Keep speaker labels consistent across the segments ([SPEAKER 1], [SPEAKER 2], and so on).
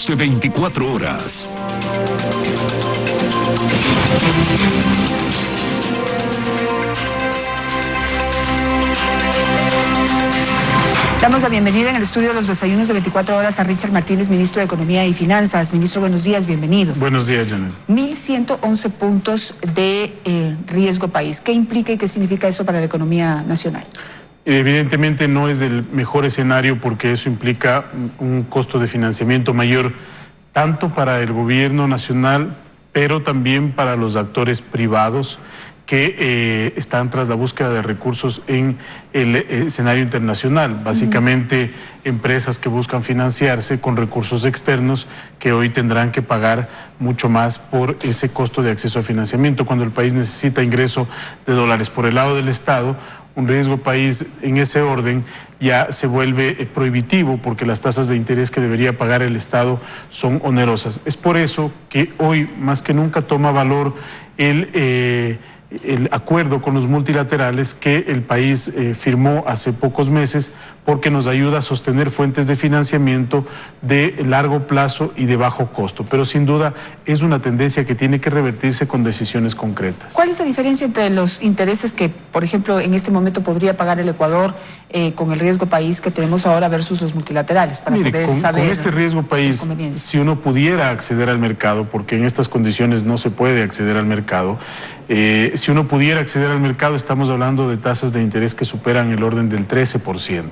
[SPEAKER 1] Desayunos de 24 horas.
[SPEAKER 2] Damos la bienvenida en el estudio de los desayunos de 24 horas a Richard Martínez, ministro de Economía y Finanzas. Ministro, buenos días, bienvenido.
[SPEAKER 3] Buenos días, Janet.
[SPEAKER 2] 1.111 puntos de riesgo país. ¿Qué implica y qué significa eso para la economía nacional?
[SPEAKER 3] Evidentemente no es el mejor escenario porque eso implica un costo de financiamiento mayor tanto para el gobierno nacional, pero también para los actores privados que están tras la búsqueda de recursos en el escenario internacional. Básicamente, empresas que buscan financiarse con recursos externos que hoy tendrán que pagar mucho más por ese costo de acceso a financiamiento cuando el país necesita ingreso de dólares. Por el lado del Estado, un riesgo país en ese orden ya se vuelve prohibitivo porque las tasas de interés que debería pagar el Estado son onerosas. Es por eso que hoy más que nunca toma valor el acuerdo con los multilaterales que el país firmó hace pocos meses porque nos ayuda a sostener fuentes de financiamiento de largo plazo y de bajo costo. Pero sin duda es una tendencia que tiene que revertirse con decisiones concretas.
[SPEAKER 2] ¿Cuál es la diferencia entre los intereses que, por ejemplo, en este momento podría pagar el Ecuador con el riesgo país que tenemos ahora versus los multilaterales? Para poder saber
[SPEAKER 3] con este riesgo país, si uno pudiera acceder al mercado, porque en estas condiciones no se puede acceder al mercado, si uno pudiera acceder al mercado, estamos hablando de tasas de interés que superan el orden del 13%.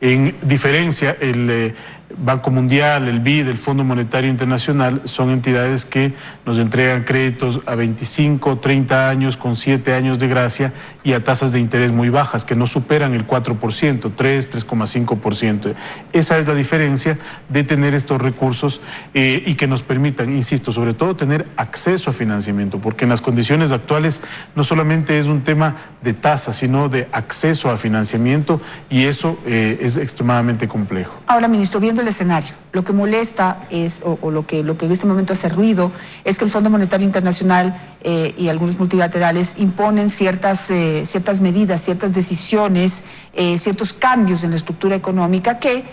[SPEAKER 3] En diferencia, el Banco Mundial, el BID, el Fondo Monetario Internacional son entidades que nos entregan créditos a 25, 30 años con 7 años de gracia y a tasas de interés muy bajas que no superan el 4%, 3,5%. Esa es la diferencia de tener estos recursos y que nos permitan, insisto, sobre todo tener acceso a financiamiento, porque en las condiciones actuales no solamente es un tema de tasa, sino de acceso a financiamiento y eso es extremadamente complejo.
[SPEAKER 2] Ahora, ministro, viendo el escenario, lo que molesta es, o lo que en este momento hace ruido, es que el Fondo Monetario Internacional y algunos multilaterales imponen ciertas medidas, ciertas decisiones, ciertos cambios en la estructura económica que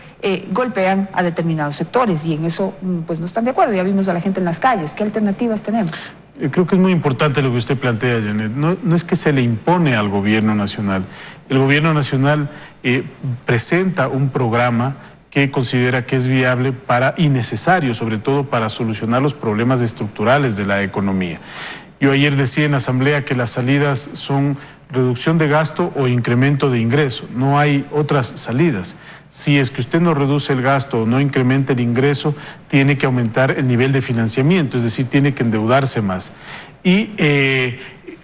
[SPEAKER 2] golpean a determinados sectores y en eso pues no están de acuerdo. Ya vimos a la gente en las calles. ¿Qué alternativas tenemos?
[SPEAKER 3] Creo que es muy importante lo que usted plantea, Janet. No es que se le impone al gobierno nacional. El gobierno nacional presenta un programa que considera que es viable y necesario, sobre todo para solucionar los problemas estructurales de la economía. Yo ayer decía en la Asamblea que las salidas son reducción de gasto o incremento de ingreso. No hay otras salidas. Si es que usted no reduce el gasto o no incrementa el ingreso, tiene que aumentar el nivel de financiamiento, es decir, tiene que endeudarse más. Y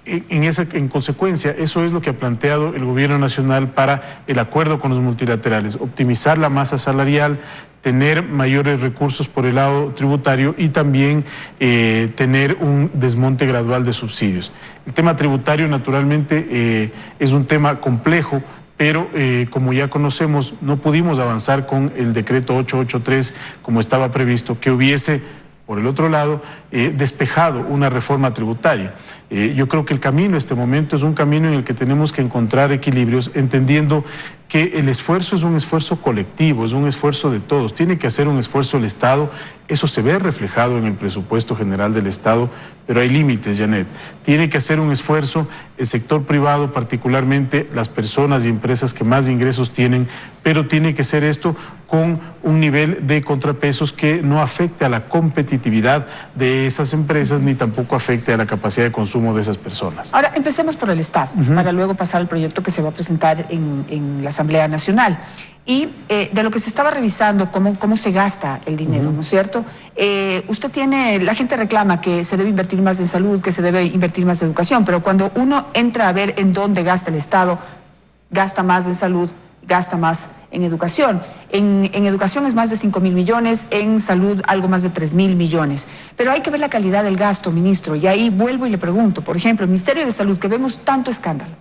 [SPEAKER 3] en consecuencia, eso es lo que ha planteado el gobierno nacional para el acuerdo con los multilaterales, optimizar la masa salarial, tener mayores recursos por el lado tributario y también tener un desmonte gradual de subsidios. El tema tributario naturalmente es un tema complejo, pero como ya conocemos, no pudimos avanzar con el decreto 883 como estaba previsto, que hubiese, por el otro lado, despejado una reforma tributaria. Yo creo que el camino en este momento es un camino en el que tenemos que encontrar equilibrios, entendiendo que el esfuerzo es un esfuerzo colectivo, es un esfuerzo de todos. Tiene que hacer un esfuerzo el Estado, eso se ve reflejado en el presupuesto general del Estado, pero hay límites, Janet. Tiene que hacer un esfuerzo el sector privado, particularmente las personas y empresas que más ingresos tienen, pero tiene que ser esto con un nivel de contrapesos que no afecte a la competitividad de esas empresas ni tampoco afecte a la capacidad de consumo de esas personas.
[SPEAKER 2] Ahora, empecemos por el Estado, para luego pasar al proyecto que se va a presentar en la Asamblea Nacional. Y de lo que se estaba revisando, cómo se gasta el dinero, ¿no es cierto? La gente reclama que se debe invertir más en salud, que se debe invertir más en educación, pero cuando uno entra a ver en dónde gasta el Estado, gasta más en salud, gasta más en educación. En educación es más de 5.000 millones, en salud algo más de 3.000 millones. Pero hay que ver la calidad del gasto, ministro, y ahí vuelvo y le pregunto, por ejemplo, el Ministerio de Salud, que vemos tanto escándalo,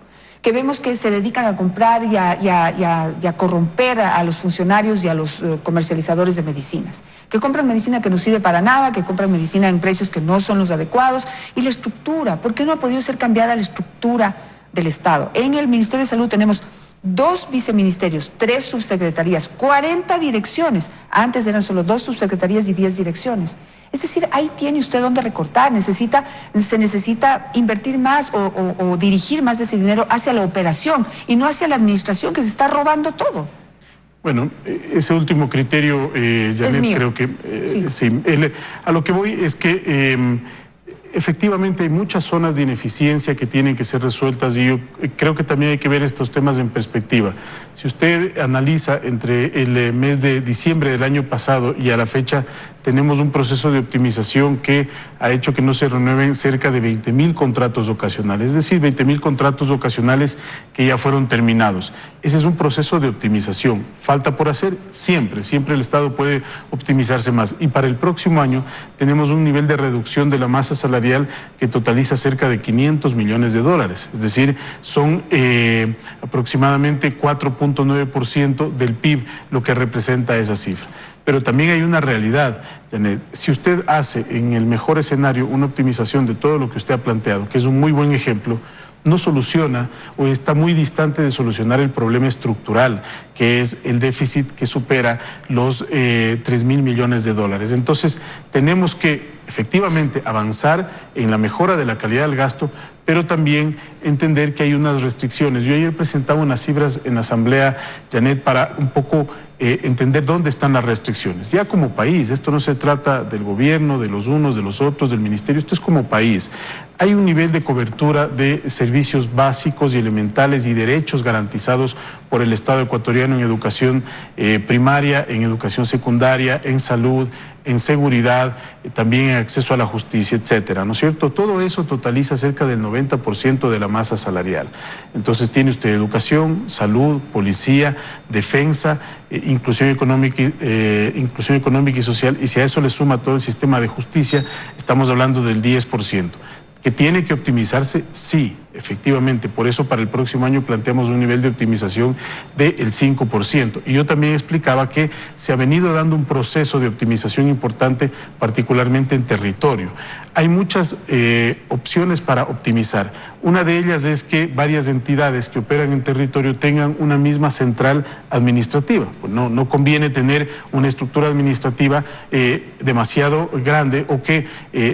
[SPEAKER 2] que vemos que se dedican a comprar y a corromper a los funcionarios y a los comercializadores de medicinas, que compran medicina que no sirve para nada, que compran medicina en precios que no son los adecuados, y la estructura, ¿por qué no ha podido ser cambiada la estructura del Estado? En el Ministerio de Salud tenemos 2 viceministerios, 3 subsecretarías, 40 direcciones. Antes eran solo 2 subsecretarías y 10 direcciones. Es decir, ahí tiene usted donde recortar. Se necesita invertir más o dirigir más de ese dinero hacia la operación y no hacia la administración, que se está robando todo.
[SPEAKER 3] Bueno, ese último criterio, Janet, creo que sí. A lo que voy es que efectivamente hay muchas zonas de ineficiencia que tienen que ser resueltas y yo creo que también hay que ver estos temas en perspectiva. Si usted analiza entre el mes de diciembre del año pasado y a la fecha, tenemos un proceso de optimización que ha hecho que no se renueven cerca de 20.000 contratos ocasionales, es decir, 20.000 contratos ocasionales que ya fueron terminados. Ese es un proceso de optimización. ¿Falta por hacer? Siempre el Estado puede optimizarse más. Y para el próximo año tenemos un nivel de reducción de la masa salarial que totaliza cerca de 500 millones de dólares. Es decir, son aproximadamente 4.9% del PIB lo que representa esa cifra. Pero también hay una realidad, Janet. Si usted hace en el mejor escenario una optimización de todo lo que usted ha planteado, que es un muy buen ejemplo, no soluciona o está muy distante de solucionar el problema estructural, que es el déficit que supera los 3.000 millones de dólares. Entonces, tenemos que efectivamente avanzar en la mejora de la calidad del gasto, pero también entender que hay unas restricciones. Yo ayer presentaba unas cifras en la Asamblea, Janet, para un poco entender dónde están las restricciones. Ya como país, esto no se trata del gobierno, de los unos, de los otros, del ministerio, esto es como país. Hay un nivel de cobertura de servicios básicos y elementales y derechos garantizados por el Estado ecuatoriano en educación primaria, en educación secundaria, en salud, en seguridad, también en acceso a la justicia, etcétera, ¿no es cierto? Todo eso totaliza cerca del 90% de la masa salarial. Entonces tiene usted educación, salud, policía, defensa, inclusión económica y social, y si a eso le suma todo el sistema de justicia, estamos hablando del 10%. ¿Que tiene que optimizarse? Sí, efectivamente. Por eso para el próximo año planteamos un nivel de optimización del 5%. Y yo también explicaba que se ha venido dando un proceso de optimización importante, particularmente en territorio. Hay muchas opciones para optimizar. Una de ellas es que varias entidades que operan en territorio tengan una misma central administrativa. Pues no conviene tener una estructura administrativa demasiado grande o que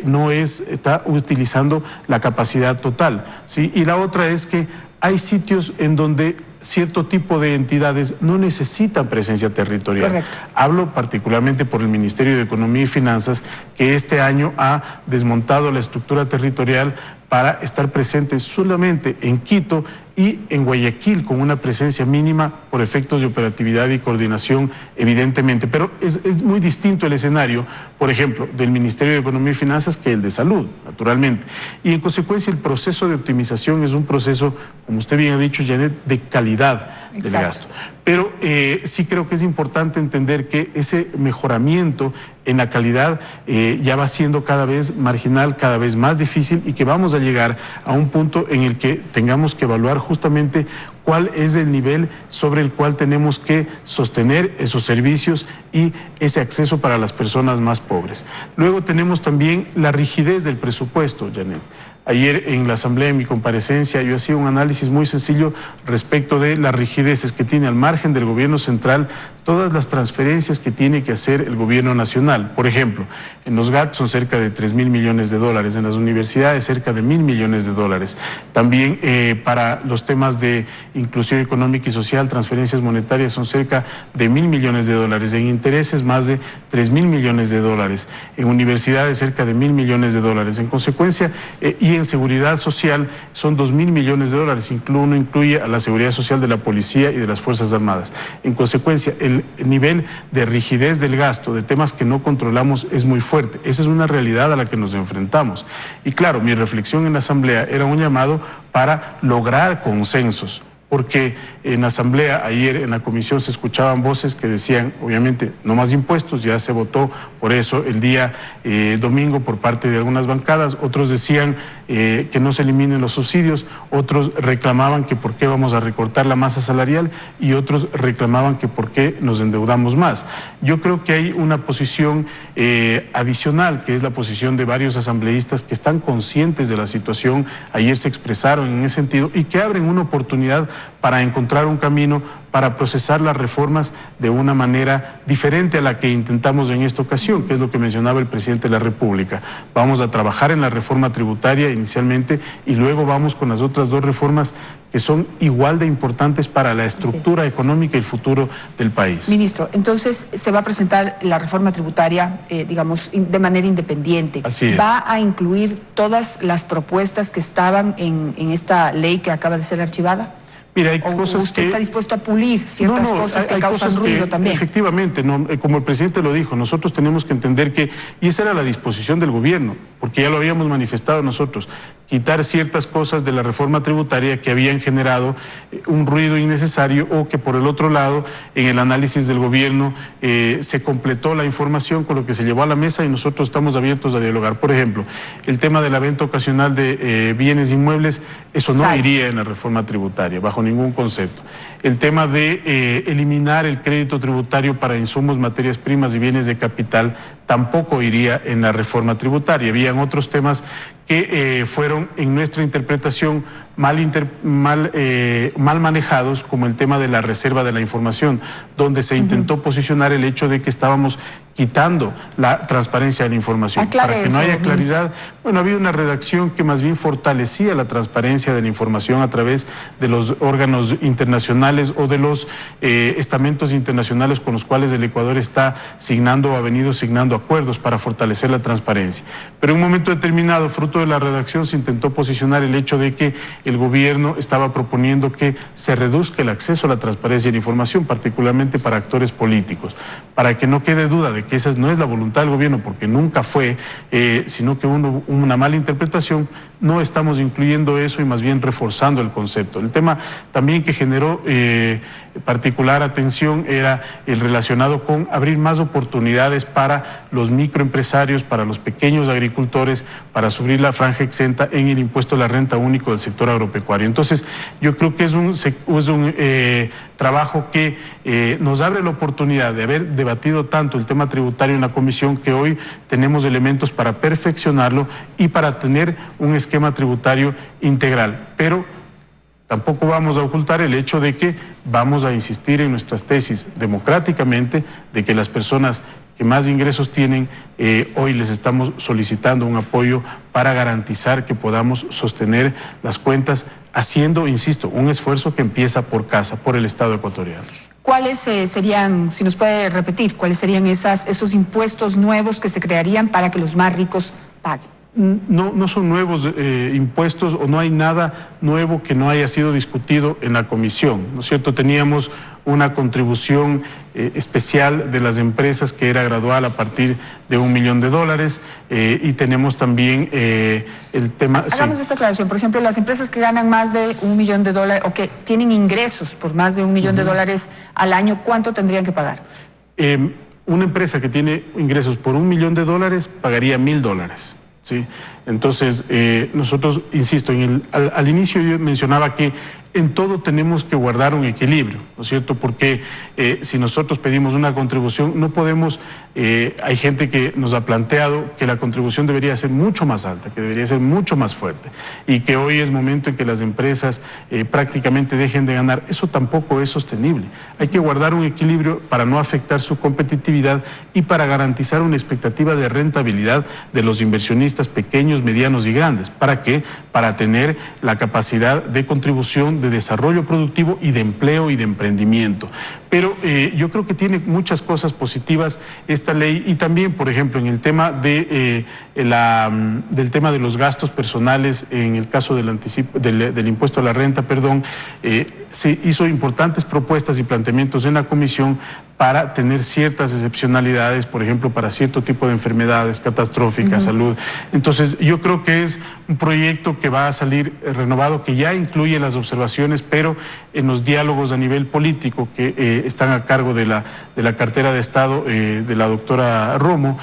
[SPEAKER 3] no está utilizando la capacidad total, ¿sí? Y la otra es que hay sitios en donde cierto tipo de entidades no necesitan presencia territorial.
[SPEAKER 2] Correcto.
[SPEAKER 3] Hablo particularmente por el Ministerio de Economía y Finanzas, que este año ha desmontado la estructura territorial para estar presente solamente en Quito y en Guayaquil, con una presencia mínima por efectos de operatividad y coordinación, evidentemente. Pero es muy distinto el escenario, por ejemplo, del Ministerio de Economía y Finanzas que el de Salud, naturalmente. Y en consecuencia el proceso de optimización es un proceso, como usted bien ha dicho, Janet, de calidad del gasto. Pero sí creo que es importante entender que ese mejoramiento en la calidad ya va siendo cada vez marginal, cada vez más difícil, y que vamos a llegar a un punto en el que tengamos que evaluar justamente cuál es el nivel sobre el cual tenemos que sostener esos servicios y ese acceso para las personas más pobres. Luego tenemos también la rigidez del presupuesto, Janet. Ayer en la Asamblea, en mi comparecencia, yo hacía un análisis muy sencillo respecto de las rigideces que tiene al margen del gobierno central todas las transferencias que tiene que hacer el gobierno nacional. Por ejemplo, en los GAT son cerca de 3.000 millones de dólares, en las universidades cerca de 1.000 millones de dólares. También para los temas de inclusión económica y social, transferencias monetarias son cerca de 1.000 millones de dólares, en intereses más de 3.000 millones de dólares, en universidades cerca de 1.000 millones de dólares. En consecuencia, y en seguridad social son 2.000 millones de dólares, uno incluye a la seguridad social de la policía y de las Fuerzas Armadas. En consecuencia, el nivel de rigidez del gasto, de temas que no controlamos, es muy fuerte. Esa es una realidad a la que nos enfrentamos. Y claro, mi reflexión en la Asamblea era un llamado para lograr consensos, porque en la Asamblea, ayer en la comisión se escuchaban voces que decían, obviamente, no más impuestos, ya se votó por eso el día domingo por parte de algunas bancadas, otros decían que no se eliminen los subsidios, otros reclamaban que por qué vamos a recortar la masa salarial y otros reclamaban que por qué nos endeudamos más. Yo creo que hay una posición adicional, que es la posición de varios asambleístas que están conscientes de la situación, ayer se expresaron en ese sentido y que abren una oportunidad para encontrar un camino para procesar las reformas de una manera diferente a la que intentamos en esta ocasión, que es lo que mencionaba el presidente de la República. Vamos a trabajar en la reforma tributaria inicialmente y luego vamos con las otras dos reformas que son igual de importantes para la estructura económica y el futuro del país.
[SPEAKER 2] Ministro, entonces se va a presentar la reforma tributaria, digamos, de manera independiente.
[SPEAKER 3] Así es.
[SPEAKER 2] ¿Va a incluir todas las propuestas que estaban en esta ley que acaba de ser archivada?
[SPEAKER 3] Mira, hay cosas
[SPEAKER 2] ¿Usted está dispuesto a pulir ciertas cosas que causan ruido también?
[SPEAKER 3] Efectivamente, como el presidente lo dijo, nosotros tenemos que entender que, y esa era la disposición del gobierno, porque ya lo habíamos manifestado nosotros, quitar ciertas cosas de la reforma tributaria que habían generado un ruido innecesario o que por el otro lado, en el análisis del gobierno, se completó la información con lo que se llevó a la mesa y nosotros estamos abiertos a dialogar. Por ejemplo, el tema de la venta ocasional de bienes inmuebles, eso no iría en la reforma tributaria, bajo ningún concepto. El tema de eliminar el crédito tributario para insumos, materias primas y bienes de capital tampoco iría en la reforma tributaria. Habían otros temas que fueron, en nuestra interpretación, mal manejados, como el tema de la reserva de la información, donde se intentó posicionar el hecho de que estábamos quitando la transparencia de la información.
[SPEAKER 2] Aclare
[SPEAKER 3] para que no
[SPEAKER 2] eso,
[SPEAKER 3] haya claridad,
[SPEAKER 2] ministro.
[SPEAKER 3] bueno, había una redacción que más bien fortalecía la transparencia de la información a través de los órganos internacionales o de los estamentos internacionales con los cuales el Ecuador está signando o ha venido signando acuerdos para fortalecer la transparencia. Pero en un momento determinado, fruto de la redacción, se intentó posicionar el hecho de que el gobierno estaba proponiendo que se reduzca el acceso a la transparencia de la información, particularmente para actores políticos, para que no quede duda de que esa no es la voluntad del gobierno, porque nunca fue, sino que hubo una mala interpretación. No estamos incluyendo eso y más bien reforzando el concepto. El tema también que generó particular atención era el relacionado con abrir más oportunidades para los microempresarios, para los pequeños agricultores, para subir la franja exenta en el impuesto a la renta único del sector agropecuario. Entonces, yo creo que es un trabajo que nos abre la oportunidad de haber debatido tanto el tema tributario en la comisión, que hoy tenemos elementos para perfeccionarlo y para tener un esquema tributario integral. Pero tampoco vamos a ocultar el hecho de que vamos a insistir en nuestras tesis democráticamente de que las personas que más ingresos tienen, hoy les estamos solicitando un apoyo para garantizar que podamos sostener las cuentas haciendo, insisto, un esfuerzo que empieza por casa, por el Estado ecuatoriano.
[SPEAKER 2] ¿Cuáles serían, si nos puede repetir, cuáles serían esos impuestos nuevos que se crearían para que los más ricos paguen?
[SPEAKER 3] No son nuevos impuestos o no hay nada nuevo que no haya sido discutido en la comisión, ¿no es cierto? Teníamos una contribución especial de las empresas que era gradual a partir de $1 millón y tenemos también el tema...
[SPEAKER 2] Hagamos esta aclaración, por ejemplo, las empresas que ganan más de $1 millón o que tienen ingresos por más de $1 millón al año, ¿cuánto tendrían que pagar?
[SPEAKER 3] Una empresa que tiene ingresos por $1 millón pagaría $1,000. ¿Sí? Entonces, nosotros, insisto, al inicio yo mencionaba que en todo tenemos que guardar un equilibrio, ¿no es cierto? Porque si nosotros pedimos una contribución, no podemos, hay gente que nos ha planteado que la contribución debería ser mucho más alta, que debería ser mucho más fuerte y que hoy es momento en que las empresas prácticamente dejen de ganar. Eso tampoco es sostenible. Hay que guardar un equilibrio para no afectar su competitividad y para garantizar una expectativa de rentabilidad de los inversionistas pequeños, medianos y grandes. ¿Para qué? Para tener la capacidad de contribución, de desarrollo productivo y de empleo y de emprendimiento. Pero yo creo que tiene muchas cosas positivas esta ley y también, por ejemplo, en el tema del tema de los gastos personales, en el caso del impuesto a la renta, se hizo importantes propuestas y planteamientos en la comisión para tener ciertas excepcionalidades, por ejemplo, para cierto tipo de enfermedades catastróficas, salud. Entonces, yo creo que es un proyecto que va a salir renovado, que ya incluye las observaciones, pero en los diálogos a nivel político que están a cargo de la cartera de Estado de la doctora Romo,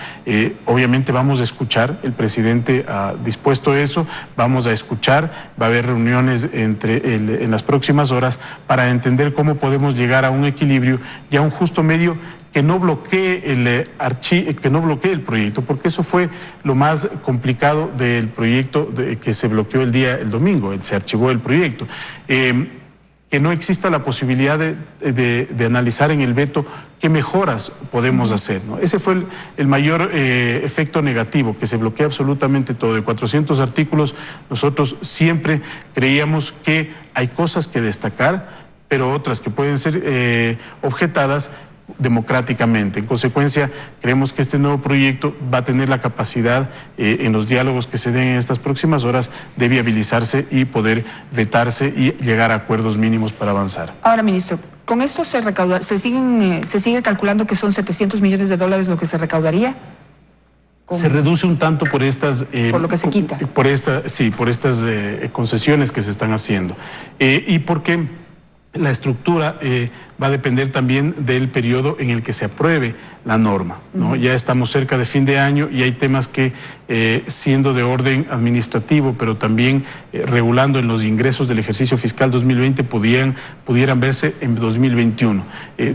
[SPEAKER 3] obviamente vamos a escuchar, el presidente ha dispuesto eso, vamos a escuchar, va a haber reuniones en las próximas horas para entender cómo podemos llegar a un equilibrio y a un justo medio que no bloquee el proyecto, porque eso fue lo más complicado del proyecto que se bloqueó el domingo, se archivó el proyecto. Que no exista la posibilidad de analizar en el veto qué mejoras podemos hacer, ¿no? Ese fue el mayor efecto negativo, que se bloquea absolutamente todo. De 400 artículos, nosotros siempre creíamos que hay cosas que destacar, pero otras que pueden ser objetadas democráticamente. En consecuencia, creemos que este nuevo proyecto va a tener la capacidad, en los diálogos que se den en estas próximas horas, de viabilizarse y poder vetarse y llegar a acuerdos mínimos para avanzar.
[SPEAKER 2] Ahora, ministro, con esto se sigue calculando que son 700 millones de dólares lo que se recaudaría.
[SPEAKER 3] Se reduce un tanto por estas...
[SPEAKER 2] por lo que se quita.
[SPEAKER 3] Por estas concesiones que se están haciendo. Y porque la estructura va a depender también del periodo en el que se apruebe la norma, ¿no? Ya estamos cerca de fin de año y hay temas que, siendo de orden administrativo, pero también regulando en los ingresos del ejercicio fiscal 2020, pudieran verse en 2021.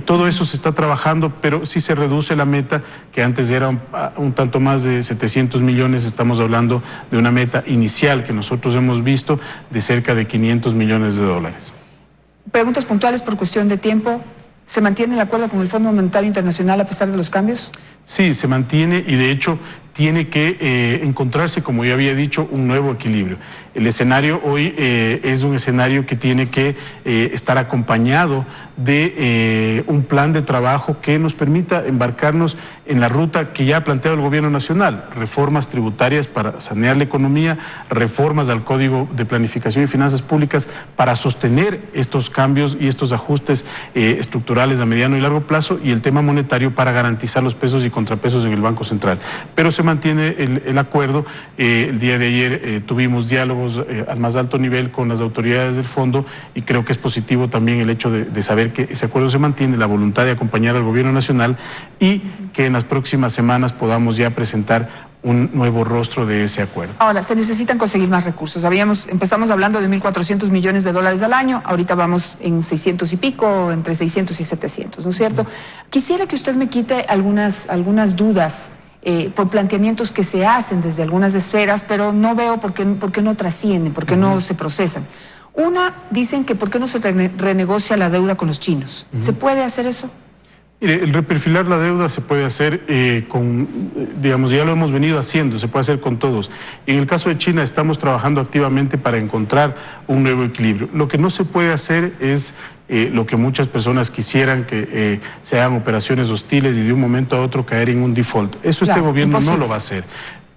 [SPEAKER 3] Todo eso se está trabajando, pero sí se reduce la meta, que antes era un tanto más de 700 millones, estamos hablando de una meta inicial que nosotros hemos visto de cerca de 500 millones de dólares.
[SPEAKER 2] Preguntas puntuales por cuestión de tiempo. ¿Se mantiene el acuerdo con el Fondo Monetario Internacional a pesar de los cambios? Sí, se mantiene y de hecho tiene que encontrarse, como ya había dicho, un nuevo equilibrio. El escenario hoy es un escenario que tiene que estar acompañado de un plan de trabajo que nos permita embarcarnos en la ruta que ya ha planteado el Gobierno Nacional: reformas tributarias para sanear la economía, reformas al Código de Planificación y Finanzas Públicas para sostener estos cambios y estos ajustes estructurales a mediano y largo plazo, y el tema monetario para garantizar los pesos y contrapesos en el Banco Central. Pero se mantiene el acuerdo. El día de ayer tuvimos diálogos al más alto nivel con las autoridades del fondo y creo que es positivo también el hecho de saber que ese acuerdo se mantiene, la voluntad de acompañar al Gobierno Nacional y que en las próximas semanas podamos ya presentar un nuevo rostro de ese acuerdo. Ahora, se necesitan conseguir más recursos. Empezamos hablando de 1.400 millones de dólares al año, ahorita vamos en 600 y pico, entre 600 y 700, ¿no es cierto? Quisiera que usted me quite algunas dudas por planteamientos que se hacen desde algunas esferas, pero no veo por qué no trascienden, por qué no se procesan. Una, dicen que por qué no se renegocia la deuda con los chinos. ¿Se puede hacer eso? Mire, el reperfilar la deuda se puede hacer digamos, ya lo hemos venido haciendo, se puede hacer con todos. En el caso de China estamos trabajando activamente para encontrar un nuevo equilibrio. Lo que no se puede hacer es lo que muchas personas quisieran, que se hagan operaciones hostiles y de un momento a otro caer en un default. Eso este gobierno no lo va a hacer.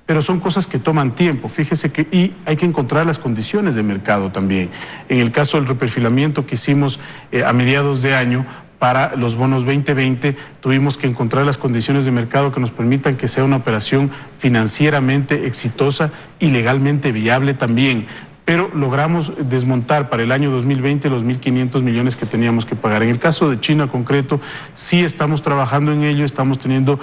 [SPEAKER 2] Pero son cosas que toman tiempo, fíjese y hay que encontrar las condiciones de mercado también. En el caso del reperfilamiento que hicimos a mediados de año, para los bonos 2020, tuvimos que encontrar las condiciones de mercado que nos permitan que sea una operación financieramente exitosa y legalmente viable también. Pero logramos desmontar para el año 2020 los 1.500 millones que teníamos que pagar. En el caso de China concreto, sí estamos trabajando en ello, estamos teniendo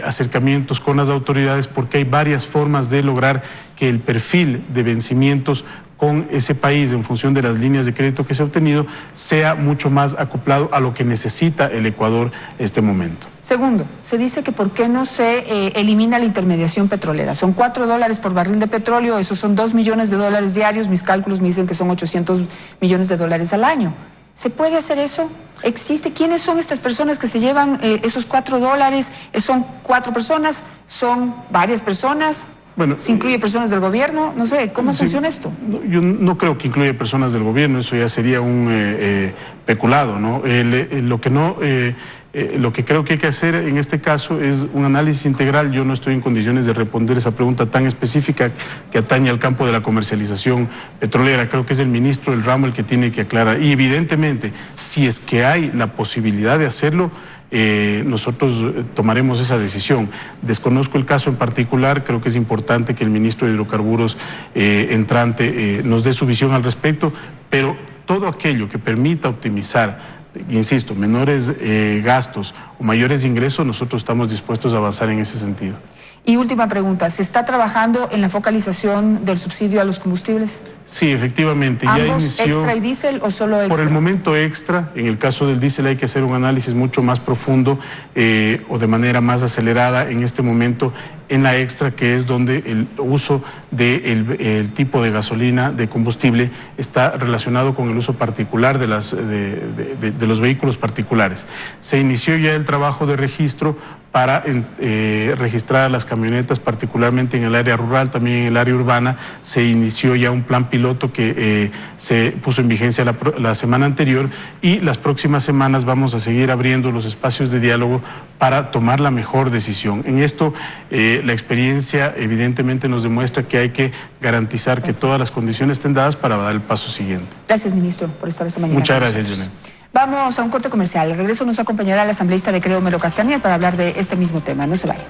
[SPEAKER 2] acercamientos con las autoridades porque hay varias formas de lograr que el perfil de vencimientos con ese país en función de las líneas de crédito que se ha obtenido sea mucho más acoplado a lo que necesita el Ecuador en este momento. Segundo, se dice que por qué no se elimina la intermediación petrolera. Son $4 por barril de petróleo, esos son $2 millones diarios, mis cálculos me dicen que son 800 millones de dólares al año. ¿Se puede hacer eso? ¿Existe? ¿Quiénes son estas personas que se llevan esos $4? ¿Son 4 personas? ¿Son varias personas? Bueno, ¿se incluye personas del gobierno? No sé, ¿cómo funciona esto? Yo no creo que incluya personas del gobierno, eso ya sería un peculado, ¿no? Lo que no
[SPEAKER 3] Lo que creo que hay que hacer en este caso es un análisis integral. Yo no estoy en condiciones de responder esa pregunta tan específica que atañe al campo de la comercialización petrolera. Creo que es el ministro del ramo el que tiene que aclarar. Y evidentemente, si es que hay la posibilidad de hacerlo, nosotros tomaremos esa decisión. Desconozco el caso en particular, creo que es importante que el ministro de Hidrocarburos entrante nos dé su visión al respecto, pero todo aquello que permita optimizar, insisto, menores gastos o mayores ingresos, nosotros estamos dispuestos a avanzar en ese sentido.
[SPEAKER 2] Y última pregunta, ¿se está trabajando en la focalización del subsidio a los combustibles?
[SPEAKER 3] Sí, efectivamente.
[SPEAKER 2] ¿Ambos,
[SPEAKER 3] ya inició,
[SPEAKER 2] extra y diésel o solo extra?
[SPEAKER 3] Por el momento extra. En el caso del diésel hay que hacer un análisis mucho más profundo o de manera más acelerada en este momento en la extra, que es donde el uso del tipo de gasolina, de combustible, está relacionado con el uso particular de los vehículos particulares. Se inició ya el trabajo de registro para registrar a las camionetas, particularmente en el área rural, también en el área urbana. Se inició ya un plan piloto que se puso en vigencia la semana anterior, y las próximas semanas vamos a seguir abriendo los espacios de diálogo para tomar la mejor decisión. En esto, la experiencia evidentemente nos demuestra que hay que garantizar que todas las condiciones estén dadas para dar el paso siguiente.
[SPEAKER 2] Gracias, ministro, por estar esta mañana.
[SPEAKER 3] Muchas gracias, Janet.
[SPEAKER 2] Vamos a un corte comercial. Al regreso nos acompañará el asambleísta de Creo, Melo Castañeda, para hablar de este mismo tema. No se vaya.